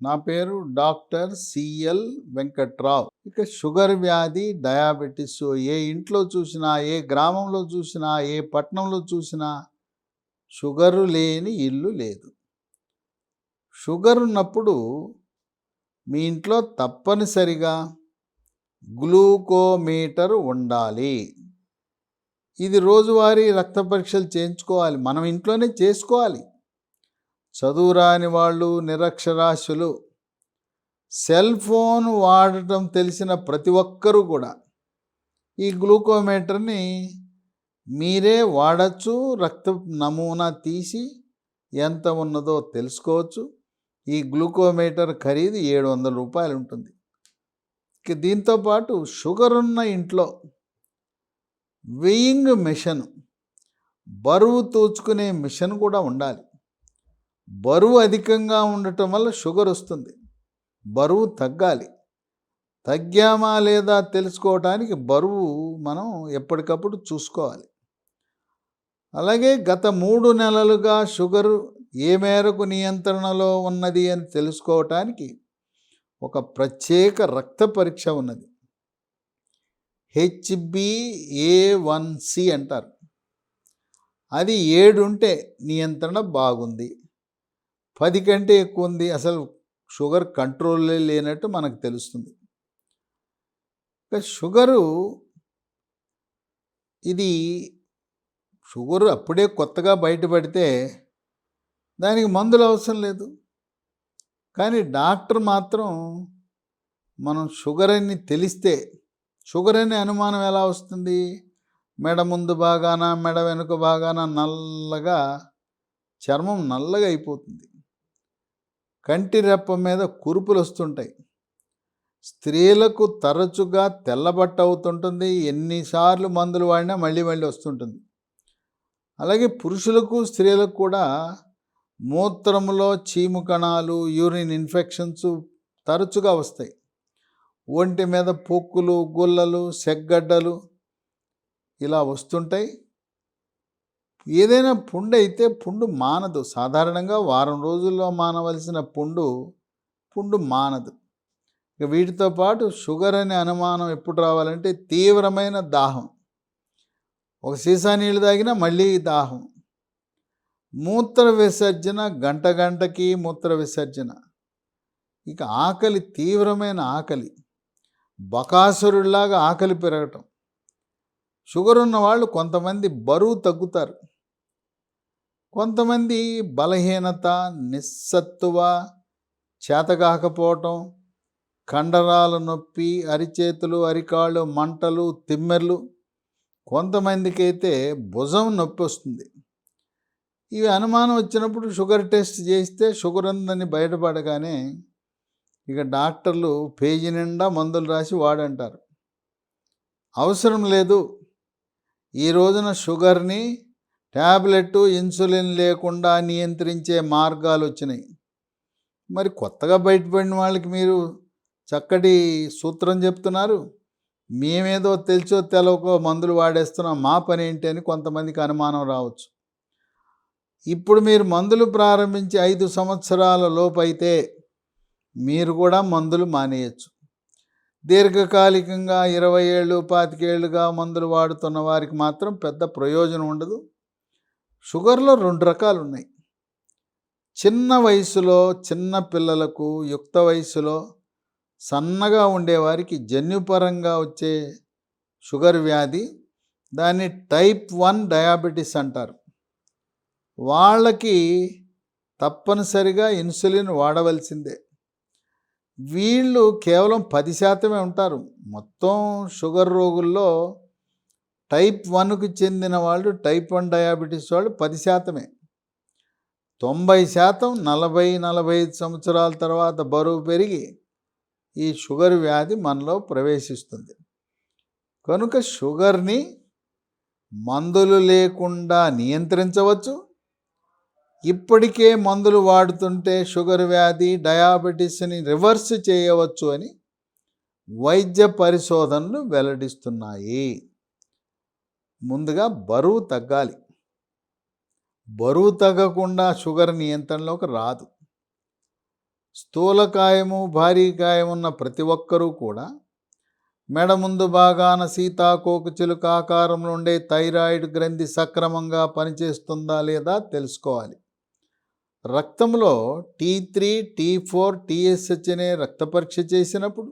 నా పేరు doctor CL Venkatrao. ఇక షుగర్ వ్యాధి, డయాబెటిస్ ఏ ఇంట్లో చూసినా, ఏ గ్రామంలో చూసినా, ఏ పట్టణంలో చూసినా షుగరు లేని ఇల్లు లేదు. షుగర్ ఉన్నప్పుడు మీ ఇంట్లో తప్పనిసరిగా గ్లూకోమీటర్ ఉండాలి. ఇది రోజువారీ రక్త పరీక్షలు చేయించుకోవాలి. మనం ఇంట్లోనే చేసుకోవాలి. చదువురాని వాళ్ళు, నిరక్షరాస్యులు, సెల్ ఫోన్ వాడటం తెలిసిన ప్రతి ఒక్కరూ కూడా ఈ గ్లూకోమీటర్ని మీరే వాడచ్చు. రక్త నమూనా తీసి ఎంత ఉన్నదో తెలుసుకోవచ్చు. ఈ గ్లూకోమీటర్ ఖరీదు 700 రూపాయలు ఉంటుంది. ఇక దీంతోపాటు షుగర్ ఉన్న ఇంట్లో వెయింగ్ మిషన్, బరువు తూచుకునే మిషన్ కూడా ఉండాలి. బరువు అధికంగా ఉండటం వల్ల షుగర్ వస్తుంది. బరువు తగ్గాలి. తగ్గామా లేదా తెలుసుకోవడానికి బరువు మనం ఎప్పటికప్పుడు చూసుకోవాలి. అలాగే గత 3 నెలలుగా షుగరు ఏ మేరకు నియంత్రణలో ఉన్నది అని తెలుసుకోవటానికి ఒక ప్రత్యేక రక్త పరీక్ష ఉన్నది. HbA1c అంటారు. అది 7 ఉంటే నియంత్రణ బాగుంది. 10 కంటే ఎక్కువ ఉంది, అసలు షుగర్ కంట్రోల్లో లేనట్టు మనకు తెలుస్తుంది. షుగరు షుగరు అప్పుడే కొత్తగా బయటపడితే దానికి మందులు అవసరం లేదు. కానీ డాక్టర్ మాత్రం మనం షుగర్ అని తెలిస్తే, షుగర్ అనే అనుమానం ఎలా వస్తుంది? మెడ ముందు భాగాన, మెడ వెనుక భాగాన నల్లగా, చర్మం నల్లగా అయిపోతుంది. కంటి రెప్ప మీద కురుపులు వస్తుంటాయి. స్త్రీలకు తరచుగా తెల్లబట్ట అవుతుంటుంది. ఎన్నిసార్లు మందులు వాడినా మళ్ళీ మళ్ళీ వస్తుంటుంది. అలాగే పురుషులకు, స్త్రీలకు కూడా మూత్రంలో చీము కణాలు, యూరిన్ ఇన్ఫెక్షన్స్ తరచుగా వస్తాయి. ఒంటి మీద పొక్కులు, గుల్లలు, సెగ్గడ్డలు ఇలా వస్తుంటాయి. ఏదైనా పుండు అయితే పుండు మానదు. సాధారణంగా వారం రోజుల్లో మానవలసిన పుండు మానదు. ఇక వీటితో పాటు షుగర్ అనే అనుమానం ఎప్పుడు రావాలంటే తీవ్రమైన దాహం, ఒక సీసా నీళ్ళు తాగినా మళ్ళీ దాహం, మూత్ర విసర్జన, గంటకి మూత్ర విసర్జన, ఇక ఆకలి, తీవ్రమైన ఆకలి, బకాసురుడిలాగా ఆకలి పెరగటం. షుగర్ ఉన్న వాళ్ళు కొంతమంది బరువు తగ్గుతారు, కొంతమంది బలహీనత, నిస్సత్తువ, చేతకాకపోవటం, కండరాల నొప్పి, అరిచేతులు, అరికాళ్ళు మంటలు, తిమ్మెర్లు, కొంతమందికి అయితే భుజం నొప్పి వస్తుంది. ఇవి అనుమానం వచ్చినప్పుడు షుగర్ టెస్ట్ చేస్తే షుగర్ ఉందని బయటపడగానే ఇక డాక్టర్లు పేజీ నిండా మందులు రాసి వాడంటారు. అవసరం లేదు. ఈ రోజున షుగర్ని ట్యాబ్లెట్, ఇన్సులిన్ లేకుండా నియంత్రించే మార్గాలు వచ్చినాయి. మరి కొత్తగా బయటపడిన వాళ్ళకి మీరు చక్కటి సూత్రం చెప్తున్నారు. మేమేదో తెలిసో తెలవకో మందులు వాడేస్తున్నాం, మా పని ఏంటి అని కొంతమందికి అనుమానం రావచ్చు. ఇప్పుడు మీరు మందులు ప్రారంభించి 5 సంవత్సరాల లోపు అయితే మీరు కూడా మందులు మానేయచ్చు. దీర్ఘకాలికంగా 20 ఏళ్ళు, 25 ఏళ్ళుగా మందులు వాడుతున్న వారికి మాత్రం పెద్ద ప్రయోజనం ఉండదు. షుగర్లో 2 రకాలు ఉన్నాయి. చిన్న వయసులో, చిన్న పిల్లలకు, యుక్త వయసులో సన్నగా ఉండేవారికి జన్యుపరంగా వచ్చే షుగర్ వ్యాధి, దాన్ని టైప్ 1 డయాబెటీస్ అంటారు. వాళ్ళకి తప్పనిసరిగా ఇన్సులిన్ వాడవలసిందే. వీళ్ళు కేవలం 10% ఉంటారు. మొత్తం షుగర్ రోగుల్లో టైప్ 1కు చెందిన వాళ్ళు, టైప్ 1 డయాబెటీస్ వాళ్ళు 10%. 90% 40-45 సంవత్సరాల తర్వాత బరువు పెరిగి ఈ షుగర్ వ్యాధి మనలో ప్రవేశిస్తుంది. కనుక షుగర్ని మందులు లేకుండా నియంత్రించవచ్చు. ఇప్పటికే మందులు వాడుతుంటే షుగర్ వ్యాధి, డయాబెటీస్ని రివర్స్ చేయవచ్చు అని వైద్య పరిశోధనలు వెల్లడిస్తున్నాయి. ముందుగా బరువు తగ్గాలి. బరువు తగ్గకుండా షుగర్ నియంత్రణలోకి రాదు. స్థూలకాయము భారీకాయం ఉన్న ప్రతి ఒక్కరూ కూడా మెడ ముందు భాగాన సీతాకోక చిలుక ఆకారంలో ఉండే థైరాయిడ్ గ్రంథి సక్రమంగా పనిచేస్తుందా లేదా తెలుసుకోవాలి. రక్తంలో T3, T4, TSH అనే రక్త పరీక్ష చేసినప్పుడు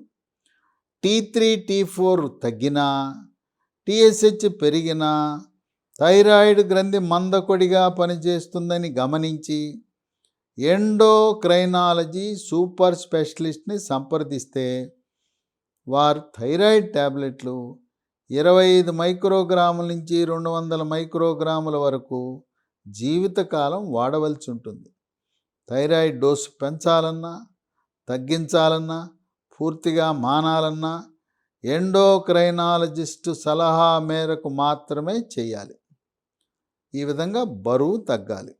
T3, T4 తగ్గినా, TSH పెరిగినా థైరాయిడ్ గ్రంథి మందకొడిగా పనిచేస్తుందని గమనించి ఎండోక్రైనాలజీ సూపర్ స్పెషలిస్ట్ని సంప్రదిస్తే వారు థైరాయిడ్ ట్యాబ్లెట్లు 25 మైక్రోగ్రాముల నుంచి 200 మైక్రోగ్రాముల వరకు జీవితకాలం వాడవలసి ఉంటుంది. థైరాయిడ్ డోసు పెంచాలన్నా, తగ్గించాలన్నా, పూర్తిగా మానాలన్నా ఎండోక్రైనాలజిస్టు సలహా మేరకు మాత్రమే చేయాలి. ఈ విధంగా బరువు తగ్గాలి.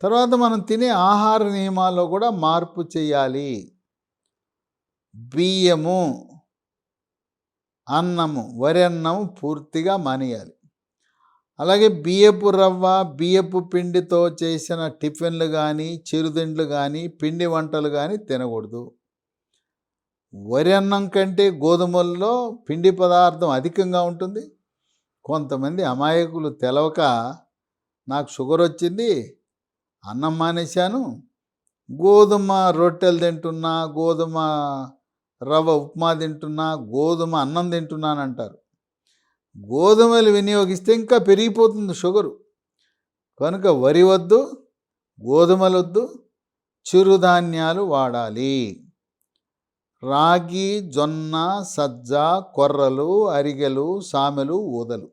తర్వాత మనం తినే ఆహార నియమాల్లో కూడా మార్పు చేయాలి. బియ్యము, అన్నము, వరి అన్నము పూర్తిగా మానేయాలి. అలాగే బియ్యపు రవ్వ, బియ్యపు పిండితో చేసిన టిఫిన్లు కానీ, చిరుతిండ్లు కానీ, పిండి వంటలు కానీ తినకూడదు. వరి అన్నం కంటే గోధుమల్లో పిండి పదార్థం అధికంగా ఉంటుంది. కొంతమంది అమాయకులు తెలవక నాకు షుగర్ వచ్చింది, అన్నం మానేశాను, గోధుమ రొట్టెలు తింటున్నా, గోధుమ రవ్వ ఉప్మా తింటున్నా, గోధుమ అన్నం తింటున్నానంటారు. గోధుమలు వినియోగిస్తే ఇంకా పెరిగిపోతుంది షుగరు. కనుక వరి వద్దు, గోధుమలు వద్దు, చిరుధాన్యాలు వాడాలి. రాగి, జొన్న, సజ్జ, కొర్రలు, అరిగెలు, సామెలు, ఊదలు,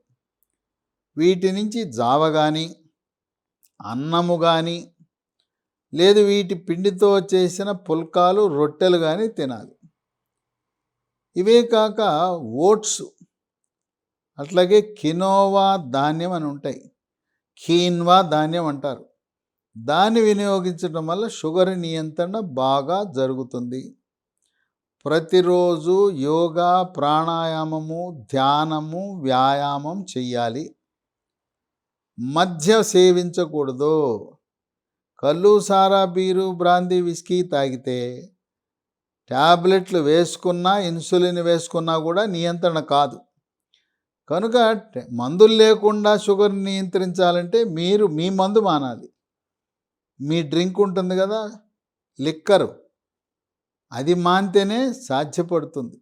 వీటి నుంచి జావ కానీ, అన్నము కానీ, లేదు వీటి పిండితో చేసిన పుల్కాలు, రొట్టెలు కానీ తినాలి. ఇవే కాక ఓట్స్, అట్లాగే కినోవా ధాన్యం అని ఉంటాయి, కీన్వా ధాన్యం అంటారు. దాన్ని వినియోగించడం వల్ల షుగర్ నియంత్రణ బాగా జరుగుతుంది. ప్రతిరోజు యోగా, ప్రాణాయామము, ధ్యానము, వ్యాయామం చెయ్యాలి. మద్యం సేవించకూడదు. కళ్ళు, సారా, బీరు, బ్రాందీ, విస్కీ తాగితే ట్యాబ్లెట్లు వేసుకున్నా, ఇన్సులిన్ వేసుకున్నా కూడా నియంత్రణ కాదు. కనుక మందులు లేకుండా షుగర్ నియంత్రించాలంటే మీరు మీ మందు మానాలి. మీ డ్రింక్ ఉంటుంది కదా, లిక్కరు, అది మానితేనే సాధ్యపడుతుంది.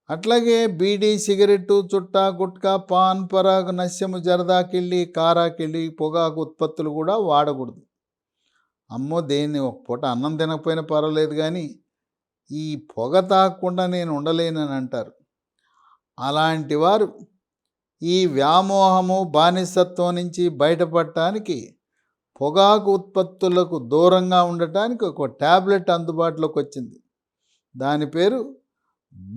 అట్లాగే బీడీ, సిగరెట్టు, చుట్టా, గుట్కా, పాన్ పరాగ్, నస్యము, జరదాకిళ్ళి, కారాకిళ్ళి, పొగాకు ఉత్పత్తులు కూడా వాడకూడదు. అమ్మో, దేన్ని ఒక పూట అన్నం తినకపోయినా పర్వాలేదు కానీ ఈ పొగ తాగకుండా నేను ఉండలేనని అంటారు. అలాంటి వారు ఈ వ్యామోహము, బానిసత్వం నుంచి బయటపడటానికి, పొగాకు ఉత్పత్తులకు దూరంగా ఉండటానికి ఒక ట్యాబ్లెట్ అందుబాటులోకి వచ్చింది. దాని పేరు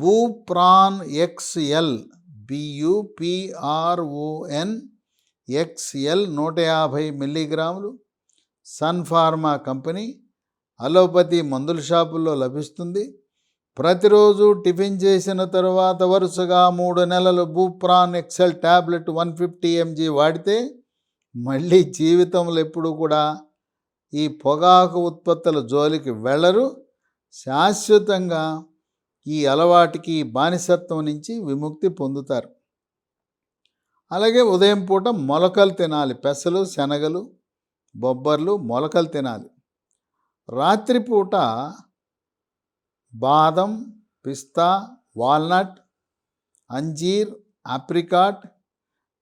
బూప్రాన్ XL, BUPRON XL, 150 మిల్లీగ్రాములు. సన్ ఫార్మా కంపెనీ అలోపతి మందుల షాపుల్లో లభిస్తుంది. ప్రతిరోజు టిఫిన్ చేసిన తరువాత వరుసగా 3 నెలలు బూప్రాన్ XL ట్యాబ్లెట్ 150 mg వాడితే మళ్ళీ జీవితంలో ఎప్పుడు కూడా ఈ పొగాకు ఉత్పత్తుల జోలికి వెళ్ళరు. శాశ్వతంగా ఈ అలవాటుకి, బానిసత్వం నుంచి విముక్తి పొందుతారు. అలాగే ఉదయం పూట మొలకలు తినాలి. పెసలు, శనగలు, బొబ్బర్లు, మొలకలు తినాలి. రాత్రిపూట బాదం, పిస్తా, వాల్నట్, అంజీర్, ఆప్రికాట్,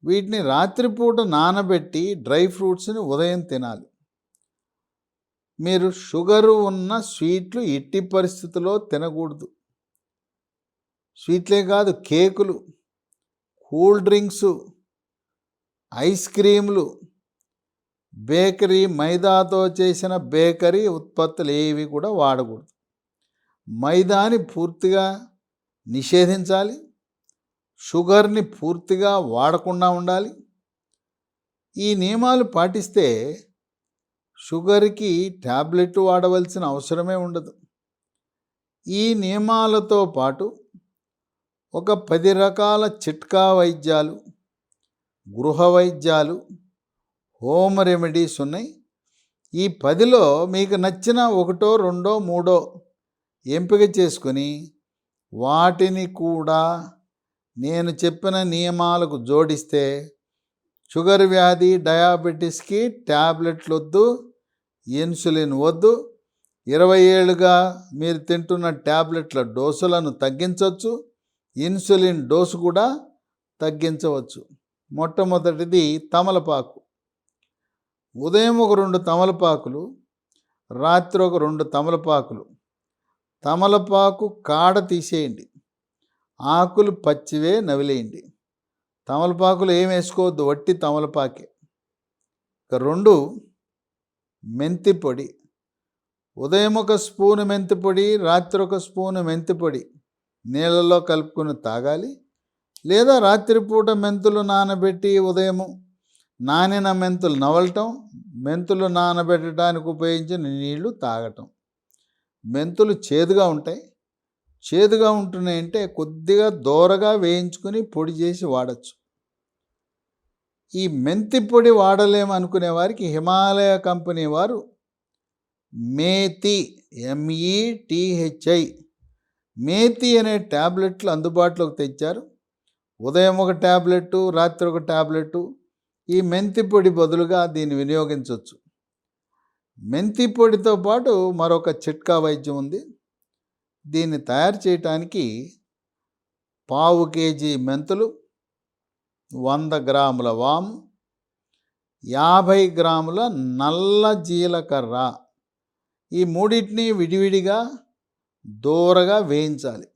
వీటిని రాత్రిపూట నానబెట్టి డ్రై ఫ్రూట్స్ని ఉదయం తినాలి. మీరు షుగరు ఉన్న స్వీట్లు ఎట్టి పరిస్థితుల్లో తినకూడదు. స్వీట్లే కాదు, కేకులు, కూల్ డ్రింక్సు, ఐస్ క్రీములు, బేకరీ, మైదాతో చేసిన బేకరీ ఉత్పత్తులు ఏవి కూడా వాడకూడదు. మైదాని పూర్తిగా నిషేధించాలి. షుగర్ని పూర్తిగా వాడకుండా ఉండాలి. ఈ నియమాలు పాటిస్తే షుగర్కి ట్యాబ్లెట్ వాడవలసిన అవసరమే ఉండదు. ఈ నియమాలతో పాటు ఒక 10 రకాల చిట్కా వైద్యాలు, గృహ వైద్యాలు, హోమ్ రెమెడీస్ ఉన్నాయి. ఈ 10లో మీకు నచ్చిన ఒకటో, రెండో, మూడో ఎంపిక చేసుకొని వాటిని కూడా నేను చెప్పిన నియమాలకు జోడిస్తే షుగర్ వ్యాధి, డయాబెటీస్కి ట్యాబ్లెట్లు వద్దు, ఇన్సులిన్ వద్దు. 20 ఏళ్ళుగా మీరు తింటున్న ట్యాబ్లెట్ల డోసులను తగ్గించవచ్చు, ఇన్సులిన్ డోసు కూడా తగ్గించవచ్చు. మొట్టమొదటిది తమలపాకు. ఉదయం ఒక 2 తమలపాకులు, రాత్రి ఒక 2 తమలపాకులు. తమలపాకు కాడ తీసేయండి, ఆకులు పచ్చివే నవిలేయండి. తమలపాకులు ఏం వేసుకోవద్దు, వట్టి తమలపాకే. ఇక 2 మెంతి పొడి. ఉదయం ఒక స్పూను మెంతి పొడి, రాత్రి ఒక స్పూను మెంతి పొడి నీళ్ళలో కలుపుకొని తాగాలి. లేదా రాత్రిపూట మెంతులు నానబెట్టి ఉదయము నానిన మెంతులు నవలటం, మెంతులు నానబెట్టడానికి ఉపయోగించిన నీళ్లు తాగటం. మెంతులు చేదుగా ఉంటాయి. చేదుగా ఉంటున్నాయంటే కొద్దిగా దోరగా వేయించుకొని పొడి చేసి వాడచ్చు. ఈ మెంతి పొడి వాడలేమనుకునే వారికి హిమాలయ కంపెనీ వారు మేతి, METHI మేతి అనే ట్యాబ్లెట్లు అందుబాటులోకి తెచ్చారు. ఉదయం ఒక ట్యాబ్లెట్, రాత్రి ఒక ట్యాబ్లెట్. ఈ మెంతి పొడి బదులుగా దీన్ని వినియోగించవచ్చు. మెంతి పొడితో పాటు మరొక చిట్కా వైద్యం ఉంది. దీన్ని తయారు చేయటానికి 1/2 కేజీ మెంతులు, 100 గ్రాముల వాము, 50 గ్రాముల నల్ల జీలకర్ర, ఈ మూడింటిని విడివిడిగా దోరగా వేయించాలి.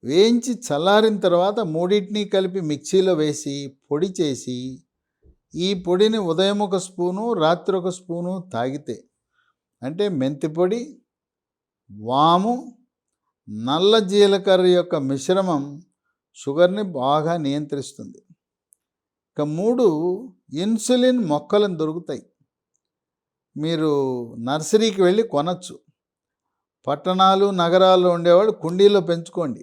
వేయించి చల్లారిన తర్వాత మూడింటిని కలిపి మిక్సీలో వేసి పొడి చేసి ఈ పొడిని ఉదయం ఒక స్పూను, రాత్రి ఒక స్పూను తాగితే, అంటే మెంతి పొడి, వాము, నల్ల జీలకర్ర యొక్క మిశ్రమం షుగర్ని బాగా నియంత్రిస్తుంది. ఇక 3 ఇన్సులిన్ మొక్కలను దొరుకుతాయి. మీరు నర్సరీకి వెళ్ళి కొనచ్చు. పట్టణాలు, నగరాల్లో ఉండేవాళ్ళు కుండీలో పెంచుకోండి.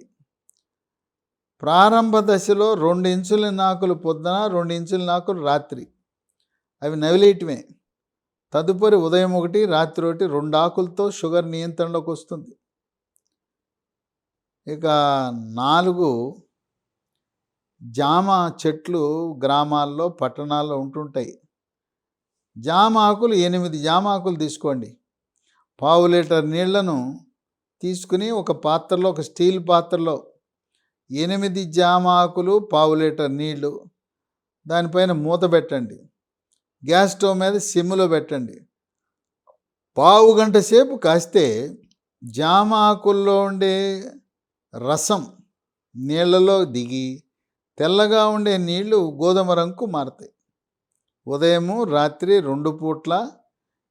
ప్రారంభ దశలో 2 ఇన్సులిన్ ఆకులు పొద్దున, 2 ఇన్సులిన్ ఆకులు రాత్రి, అవి నవిలేయటమే. తదుపరి ఉదయం ఒకటి, రాత్రి ఒకటి, 2 ఆకులతో షుగర్ నియంత్రణలోకి వస్తుంది. ఇక 4 జామ చెట్లు గ్రామాల్లో, పట్టణాల్లో ఉంటుంటాయి. జామ ఆకులు 8 జామ ఆకులు తీసుకోండి. 1/2 లీటర్ నీళ్లను తీసుకుని ఒక పాత్రలో, ఒక స్టీల్ పాత్రలో 8 జామ ఆకులు, 1/2 లీటర్ నీళ్లు, దానిపైన మూత పెట్టండి. గ్యాస్ స్టవ్ మీద సిమ్లో పెట్టండి. 1/2 గంట సేపు కాస్తే జామ ఆకుల్లో ఉండే రసం నీళ్లలో దిగి తెల్లగా ఉండే నీళ్లు గోధుమ రంగు మారుతాయి. ఉదయము, రాత్రి 2 పూట్ల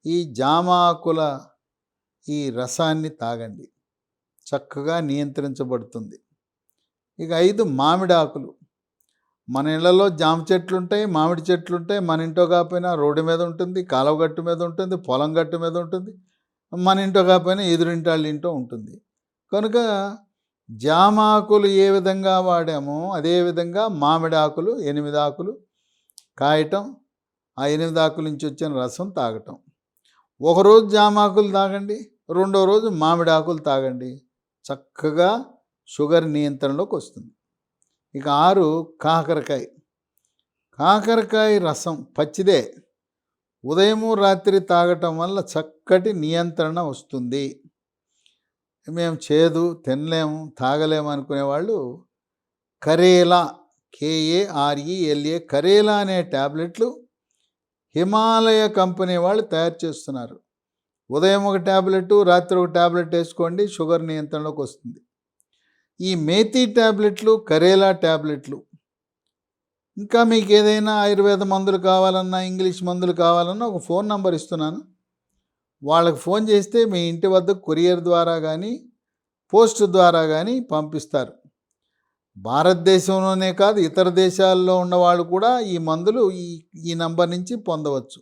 ఈ జామ ఆకుల ఈ రసాన్ని తాగండి. చక్కగా నియంత్రించబడుతుంది. ఇక 5 మామిడి ఆకులు. మన ఇళ్లలో జామ చెట్లు ఉంటాయి, మామిడి చెట్లు ఉంటాయి. మన ఇంట్లో కాకపోయినా రోడ్డు మీద ఉంటుంది, కాలువ గట్టు మీద ఉంటుంది, పొలం గట్టు మీద ఉంటుంది. మన ఇంట్లో కాకపోయినా ఎదురింటి వాళ్ళ ఇంట్లో ఉంటుంది. కనుక జామ ఆకులు ఏ విధంగా వాడామో అదేవిధంగా మామిడి ఆకులు 8 ఆకులు కాయటం, ఆ 8 ఆకుల నుంచి వచ్చిన రసం తాగటం. ఒకరోజు జామ ఆకులు తాగండి, రెండో రోజు మామిడి ఆకులు తాగండి. చక్కగా షుగర్ నియంత్రణలోకి వస్తుంది. ఇక 6 కాకరకాయ. కాకరకాయ రసం పచ్చిదే. ఉదయము, రాత్రి తాగటం వల్ల చక్కటి నియంత్రణ వస్తుంది. మేము చేదు తినలేము, తాగలేము అనుకునేవాళ్ళు కరేలా, KARELA, కరేలా అనే ట్యాబ్లెట్లు హిమాలయ కంపెనీ వాళ్ళు తయారు చేస్తున్నారు. ఉదయం ఒక ట్యాబ్లెట్, రాత్రి ఒక ట్యాబ్లెట్ వేసుకోండి, షుగర్ నియంత్రణలోకి వస్తుంది. ఈ మేతి ట్యాబ్లెట్లు, కరేలా ట్యాబ్లెట్లు, ఇంకా మీకు ఏదైనా ఆయుర్వేద మందులు కావాలన్నా, ఇంగ్లీష్ మందులు కావాలన్నా ఒక ఫోన్ నంబర్ ఇస్తున్నాను. వాళ్ళకి ఫోన్ చేస్తే మీ ఇంటి వద్ద కొరియర్ ద్వారా కానీ, పోస్ట్ ద్వారా కానీ పంపిస్తారు. భారతదేశంలోనే కాదు, ఇతర దేశాల్లో ఉన్నవాళ్ళు కూడా ఈ మందులు ఈ నంబర్ నుంచి పొందవచ్చు.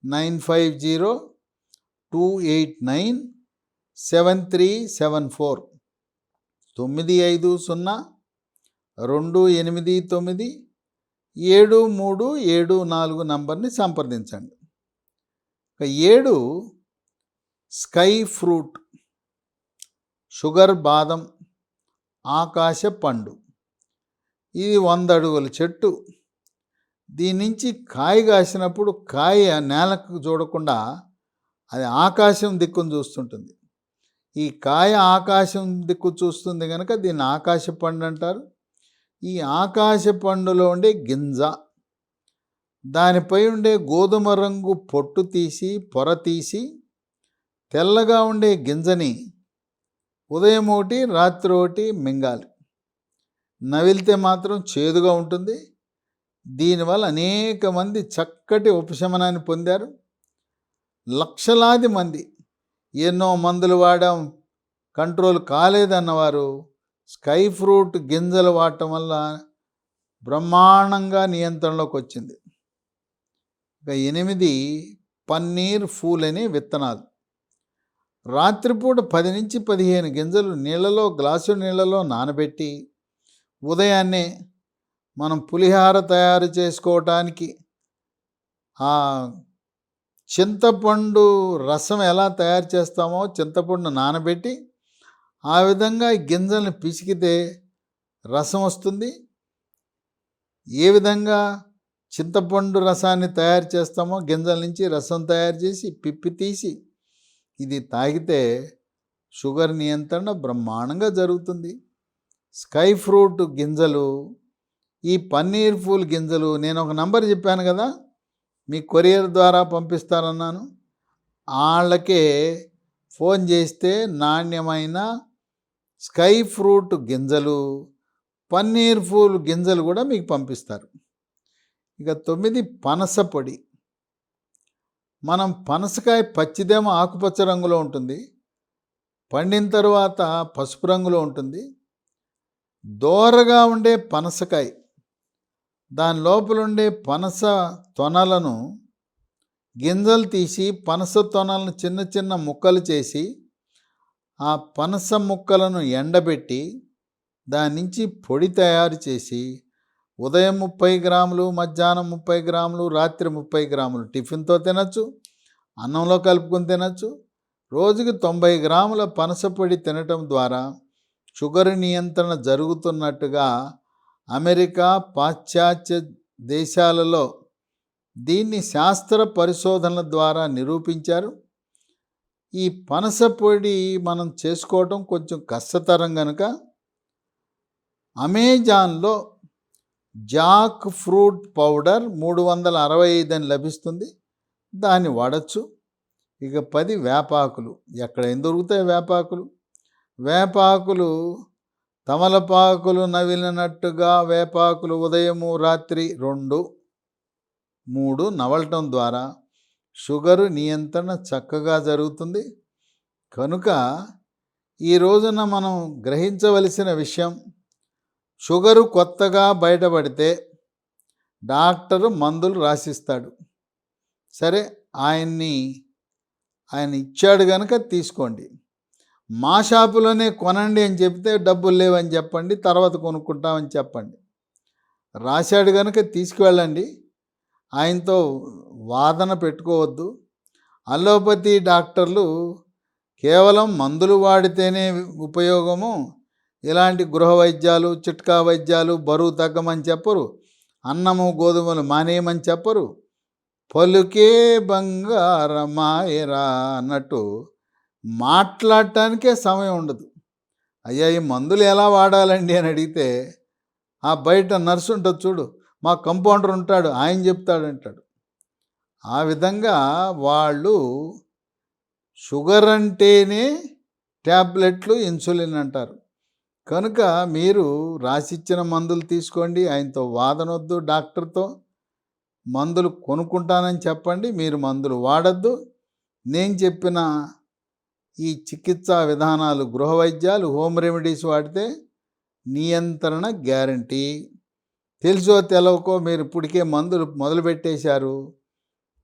9502897374 950-289-7374 నంబర్ని సంప్రదించండి. ఇక 7 స్కై ఫ్రూట్, షుగర్ బాదం, ఆకాశ పండు. ఇది 100 అడుగుల చెట్టు. దీని నుంచి కాయ కాసినప్పుడు కాయ నేలకు చూడకుండా అది ఆకాశం దిక్కును చూస్తుంటుంది. ఈ కాయ ఆకాశం దిక్కు చూస్తుంది కనుక దీన్ని ఆకాశ పండు అంటారు. ఈ ఆకాశ పండులో ఉండే గింజ, దానిపై ఉండే గోధుమ రంగు పొట్టు తీసి పొర తీసి తెల్లగా ఉండే గింజని ఉదయం ఒకటి రాత్రి ఒకటి మింగాలి. నవిలితే మాత్రం చేదుగా ఉంటుంది. దీనివల్ల అనేక మంది చక్కటి ఉపశమనాన్ని పొందారు. లక్షలాది మంది ఎన్నో మందులు వాడాం కంట్రోల్ కాలేదన్నవారు స్కై ఫ్రూట్ గింజలు వాడటం వల్ల బ్రహ్మాండంగా నియంత్రణలోకి వచ్చింది. ఇక 8 పన్నీర్ ఫూల్ అనే విత్తనాలు. రాత్రిపూట 10 నుంచి 15 గింజలు గ్లాసు నీళ్ళలో నానబెట్టి ఉదయాన్నే మనం పులిహార తయారు చేసుకోవటానికి ఆ చింతపండు రసం ఎలా తయారు చేస్తామో చింతపండు నానబెట్టి ఆ విధంగా గింజల్ని పిసికితే రసం వస్తుంది. ఏ విధంగా చింతపండు రసాన్ని తయారు చేస్తామో గింజల నుంచి రసం తయారు చేసి పిప్పి తీసి ఇది తాగితే షుగర్ నియంత్రణ బ్రహ్మాండంగా జరుగుతుంది. స్కై ఫ్రూట్ గింజలు, ఈ పన్నీర్ ఫూల్ గింజలు, నేను ఒక నంబర్ చెప్పాను కదా, మీ కొరియర్ ద్వారా పంపిస్తారన్నాను. వాళ్ళకే ఫోన్ చేస్తే నాణ్యమైన స్కై ఫ్రూట్ గింజలు, పన్నీర్ ఫూల్ గింజలు కూడా మీకు పంపిస్తారు. ఇక 9 పనస పొడి. మనం పనసకాయ పచ్చిదేమో ఆకుపచ్చ రంగులో ఉంటుంది, పండిన తర్వాత పసుపు రంగులో ఉంటుంది. దోరగా ఉండే పనసకాయ, దాని లోపల ఉండే పనస తొనలను గింజలు తీసి పనస తొనలను చిన్న చిన్న ముక్కలు చేసి ఆ పనస ముక్కలను ఎండబెట్టి దాని నుంచి పొడి తయారు చేసి ఉదయం 30 గ్రాములు, మధ్యాహ్నం 30 గ్రాములు, రాత్రి 30 గ్రాములు టిఫిన్తో తినచ్చు, అన్నంలో కలుపుకొని తినచ్చు. రోజుకి 90 గ్రాముల పనస పొడి తినటం ద్వారా షుగర్ నియంత్రణ జరుగుతున్నట్టుగా అమెరికా, పాశ్చాత్య దేశాలలో దీన్ని శాస్త్ర పరిశోధనల ద్వారా నిరూపించారు. ఈ పనస పొడి మనం చేసుకోవటం కొంచెం కష్టతరం కనుక అమెజాన్లో జాక్ ఫ్రూట్ పౌడర్ 365 అని లభిస్తుంది, దాన్ని వాడచ్చు. ఇక 10 వేపాకులు. ఎక్కడ ఏం దొరుకుతాయి వేపాకులు? వేపాకులు తమలపాకులు నవిలినట్టుగా వేపాకులు ఉదయము రాత్రి 2, 3 నవలటం ద్వారా షుగరు నియంత్రణ చక్కగా జరుగుతుంది. కనుక ఈ రోజున మనం గ్రహించవలసిన విషయం, షుగరు కొత్తగా బయటపడితే డాక్టరు మందులు రాసిస్తాడు. సరే, ఆయన ఇచ్చాడు కనుక తీసుకోండి. మా షాపులోనే కొనండి అని చెప్తే డబ్బులు లేవని చెప్పండి, తర్వాత కొనుక్కుంటామని చెప్పండి. రాశాడు కనుక తీసుకువెళ్ళండి, ఆయనతో వాదన పెట్టుకోవద్దు. అలోపతి డాక్టర్లు కేవలం మందులు వాడితేనే ఉపయోగము, ఇలాంటి గృహ వైద్యాలు, చిట్కా వైద్యాలు, బరువు తగ్గమని చెప్పరు, అన్నము గోధుమలు మానేయమని చెప్పరు. పలుకే బంగారమాయరా అన్నట్టు మాట్లాడటానికే సమయం ఉండదు. అయ్యా ఈ మందులు ఎలా వాడాలండి అని అడిగితే ఆ బయట నర్సు ఉంటుంది చూడు, మా కంపౌండర్ ఉంటాడు, ఆయన చెప్తాడంటాడు. ఆ విధంగా వాళ్ళు షుగర్ అంటేనే ట్యాబ్లెట్లు, ఇన్సులిన్ అంటారు. కనుక మీరు రాసిచ్చిన మందులు తీసుకోండి, ఆయనతో వాదనొద్దు. డాక్టర్తో మందులు కొనుక్కుంటానని చెప్పండి, మీరు మందులు వాడద్దు. నేను చెప్పిన ఈ చికిత్సా విధానాలు, గృహ వైద్యాలు, హోమ్ రెమెడీస్ వాడితే నియంత్రణ గ్యారంటీ. తెలుసో తెలవకో మీరు ఇప్పటికే మందులు మొదలుపెట్టేశారు.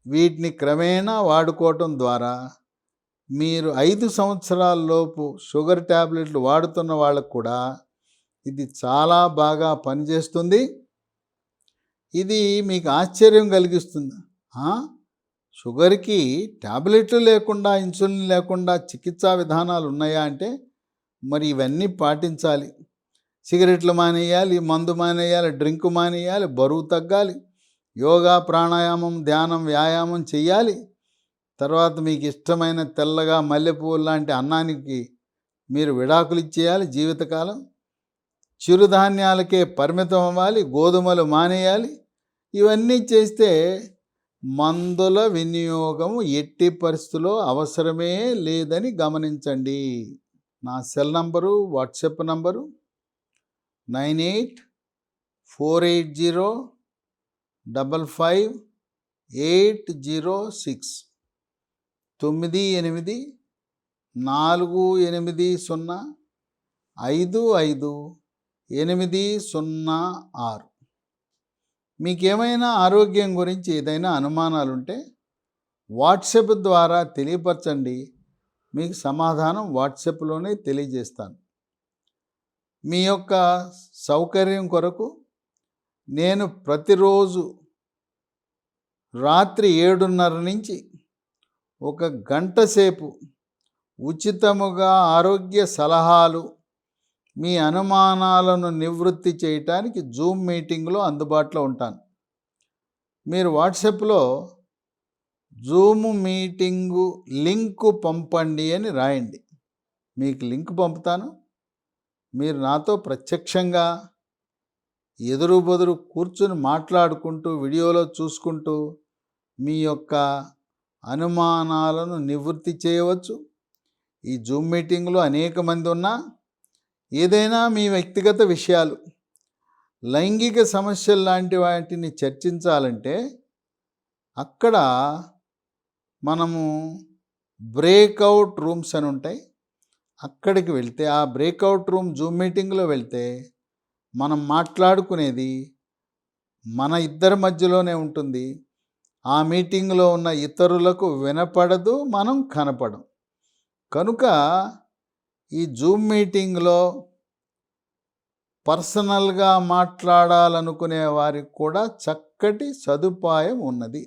వీటిని క్రమేణా వాడుకోవటం ద్వారా మీరు 5 సంవత్సరాలలోపు షుగర్ ట్యాబ్లెట్లు వాడుతున్న వాళ్ళకు కూడా ఇది చాలా బాగా పనిచేస్తుంది. ఇది మీకు ఆశ్చర్యం కలిగిస్తుంది. షుగర్‌కి టాబ్లెట్లు లేకుండా, ఇన్సులిన్ లేకుండా చికిత్సా విధానాలు ఉన్నాయా అంటే, మరి ఇవన్నీ పాటించాలి. సిగరెట్లు మానేయాలి, మందు మానేయాలి, డ్రింక్ మానేయాలి, బరువు తగ్గాలి, యోగా, ప్రాణాయామం, ధ్యానం, వ్యాయామం చెయ్యాలి. తర్వాత మీకు ఇష్టమైన తెల్లగా మల్లెపువ్వు లాంటి అన్నానికి మీరు విడాకులు ఇచ్చేయాలి జీవితకాలం. చిరుధాన్యాలకే పరిమితం అవ్వాలి, గోధుమలు మానేయాలి. ఇవన్నీ చేస్తే మందుల వినియోగం ఎట్టి పరిస్థితుల్లో అవసరమే లేదని గమనించండి. నా సెల్ నంబరు, వాట్సాప్ నంబరు 9848555806 984840550806. మీకేమైనా ఆరోగ్యం గురించి ఏదైనా అనుమానాలుంటే వాట్సాప్ ద్వారా తెలియపరచండి. మీకు సమాధానం వాట్సాప్‌లోనే తెలియజేస్తాను. మీ యొక్క సౌకర్యం కొరకు నేను ప్రతిరోజు రాత్రి 7:30 నుంచి 1 గంట సేపు ఉచితముగా ఆరోగ్య సలహాలు, మీ అనుమానాలను నివృత్తి చేయటానికి జూమ్ మీటింగ్లో అందుబాటులో ఉంటాను. మీరు వాట్సాప్‌లో జూమ్ మీటింగు లింకు పంపండి అని రాయండి. మీకు లింక్ పంపుతాను. మీరు నాతో ప్రత్యక్షంగా ఎదురు బెదురు కూర్చుని మాట్లాడుకుంటూ, వీడియోలో చూసుకుంటూ మీ యొక్క అనుమానాలను నివృత్తి చేయవచ్చు. ఈ జూమ్ మీటింగ్లో అనేక మంది ఉన్నా ఏదైనా మీ వ్యక్తిగత విషయాలు, లైంగిక సమస్యలు లాంటి వాటిని చర్చించాలంటే అక్కడ మనము బ్రేక్అవుట్ రూమ్స్ అని ఉంటాయి. అక్కడికి వెళ్తే, ఆ బ్రేక్అవుట్ రూమ్ జూమ్ మీటింగ్లో వెళ్తే మనం మాట్లాడుకునేది మన ఇద్దరి మధ్యలోనే ఉంటుంది. ఆ మీటింగ్లో ఉన్న ఇతరులకు వినపడదు, మనం కనపడం. కనుక ఈ జూమ్ మీటింగ్లో పర్సనల్గా మాట్లాడాలనుకునే వారికి కూడా చక్కటి సదుపాయం ఉన్నది.